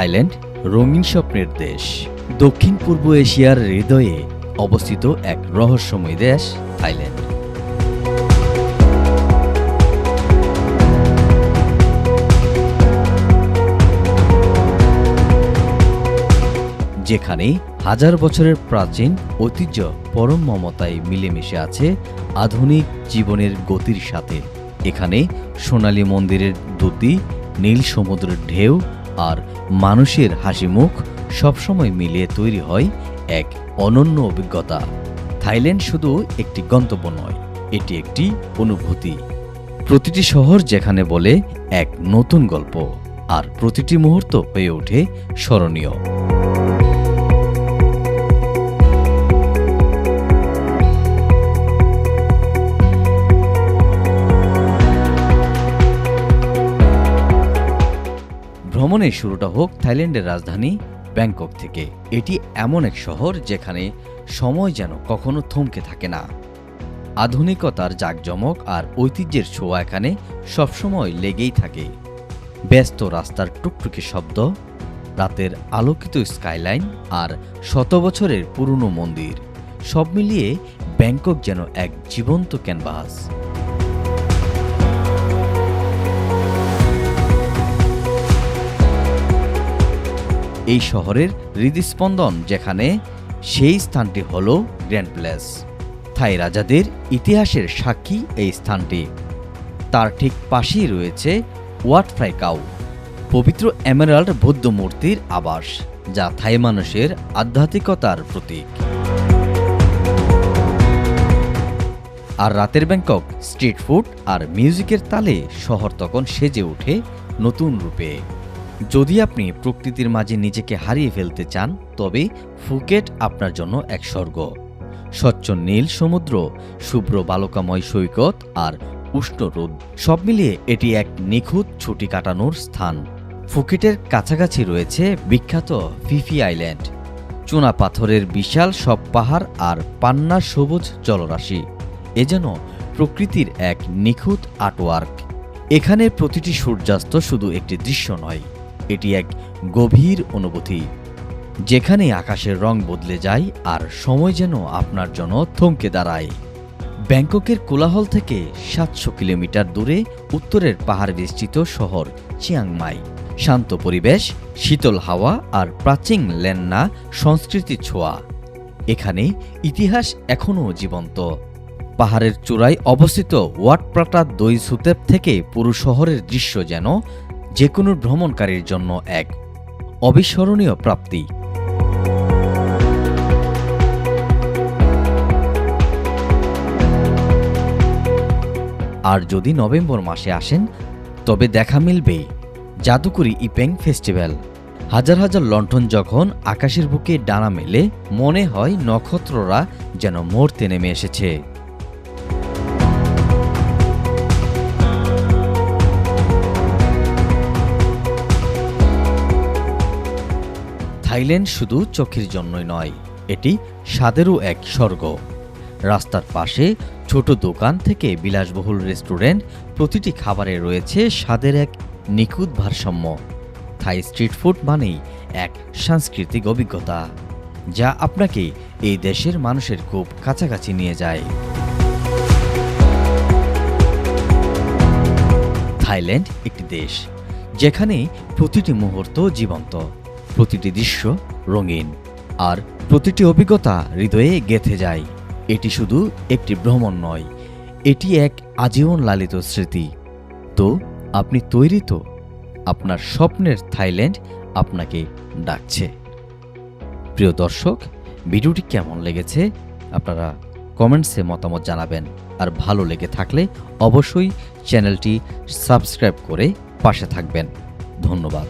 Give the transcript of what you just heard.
Thailand রঙিন স্বপ্নের দেশ। দক্ষিণ পূর্ব এশিয়ার হৃদয়ে অবস্থিত এক রহস্যময় দেশ থাইল্যান্ড। যেখানে হাজার বছরের প্রাচীন ঐতিহ্য পরম মমতায় মিলেমিশে আছে আধুনিক জীবনের গতির সাথে। এখানে সোনালী মন্দিরের দ্যুতি, নীল সমুদ্রের ঢেউ আর মানুষের হাসিমুখ সবসময় মিলিয়ে তৈরি হয় এক অনন্য অভিজ্ঞতা। থাইল্যান্ড শুধু একটি গন্তব্য নয়, এটি একটি অনুভূতি। প্রতিটি শহর যেখানে বলে এক নতুন গল্প, আর প্রতিটি মুহূর্ত হয়ে ওঠে স্মরণীয়। ভ্রমণের শুরুটা হোক থাইল্যান্ডের রাজধানী ব্যাংকক থেকে। এটি এমন এক শহর যেখানে সময় যেন কখনো থমকে থাকে না। আধুনিকতার জাঁকজমক আর ঐতিহ্যের ছোঁয়া এখানে সবসময় লেগেই থাকে। ব্যস্ত রাস্তার টুকটুকি শব্দ, রাতের আলোকিত স্কাইলাইন আর শত বছরের পুরনো মন্দির, সব মিলিয়ে ব্যাংকক যেন এক জীবন্ত ক্যানভাস। এই শহরের হৃদস্পন্দন যেখানে, সেই স্থানটি হল গ্র্যান্ড প্লেস। থাই রাজাদের ইতিহাসের সাক্ষী এই স্থানটি। তার ঠিক পাশেই রয়েছে ওয়াট ফ্রাই কাউ, পবিত্র এমেরাল্ড বৌদ্ধ মূর্তির আবাস, যা থাই মানুষের আধ্যাত্মিকতার প্রতীক। আর রাতের ব্যাংকক স্ট্রিট ফুড আর মিউজিকের তালে শহর তখন সেজে ওঠে নতুন রূপে। যদি আপনি প্রকৃতির মাঝে নিজেকে হারিয়ে ফেলতে চান, তবে ফুকেট আপনার জন্য এক স্বর্গ। স্বচ্ছ নীল সমুদ্র, শুভ্র বালুকাময় সৈকত আর উষ্ণ রোদ, সব মিলিয়ে এটি এক নিখুঁত ছুটি কাটানোর স্থান। ফুকেটের কাছাকাছি রয়েছে বিখ্যাত ফি ফি আইল্যান্ড, চুনা পাথরের বিশাল সব পাহাড় আর পান্নার সবুজ জলরাশি। এ যেন প্রকৃতির এক নিখুঁত আর্টওয়ার্ক। এখানে প্রতিটি সূর্যাস্ত শুধু একটি দৃশ্য নয়, এটি এক গভীর অনুভূতি, যেখানে আকাশের রং বদলে যায় আর সময় যেন আপনার জন্য থমকে দাঁড়ায়। ব্যাংককের কোলাহল থেকে ৭০০ কিলোমিটার দূরে উত্তরের পাহাড় বেষ্টিত শহর চিয়াংমাই। শান্ত পরিবেশ, শীতল হাওয়া আর প্রাচীন ল্যান্না সংস্কৃতির ছোঁয়া। এখানে ইতিহাস এখনও জীবন্ত। পাহাড়ের চূড়ায় অবস্থিত ওয়াট প্রাটা দই সুতেপ থেকে পুরো শহরের দৃশ্য যেন যে কোনো ভ্রমণকারীর জন্য এক অবিস্মরণীয় প্রাপ্তি। আর যদি নভেম্বর মাসে আসেন, তবে দেখা মিলবে জাদুকরি ইপেং ফেস্টিভ্যাল। হাজার হাজার লণ্ঠন যখন আকাশের বুকে ডানা মেলে, মনে হয় নক্ষত্ররা যেন মরতে নেমে এসেছে। থাইল্যান্ড শুধু চোখের জন্যই নয়, এটি স্বাদেরও এক স্বর্গ। রাস্তার পাশে ছোট দোকান থেকে বিলাসবহুল রেস্টুরেন্ট, প্রতিটি খাবারে রয়েছে স্বাদের এক নিখুঁত ভারসাম্য। থাই স্ট্রিট ফুড মানেই এক সাংস্কৃতিক অভিজ্ঞতা, যা আপনাকে এই দেশের মানুষের খুব কাছাকাছি নিয়ে যায়। থাইল্যান্ড একটি দেশ যেখানে প্রতিটি মুহূর্ত জীবন্ত, প্রতিটি দৃশ্য রঙিন, আর প্রতিটি অভিজ্ঞতা হৃদয়ে গেঁথে যায়। এটি শুধু একটি ভ্রমণ নয়, এটি এক আজীবন লালিত স্মৃতি। তো আপনি তৈরি তো? আপনার স্বপ্নের থাইল্যান্ড আপনাকে ডাকছে। প্রিয় দর্শক, ভিডিওটি কেমন লেগেছে আপনারা কমেন্টসে মতামত জানাবেন। আর ভালো লেগে থাকলে অবশ্যই চ্যানেলটি সাবস্ক্রাইব করে পাশে থাকবেন। ধন্যবাদ।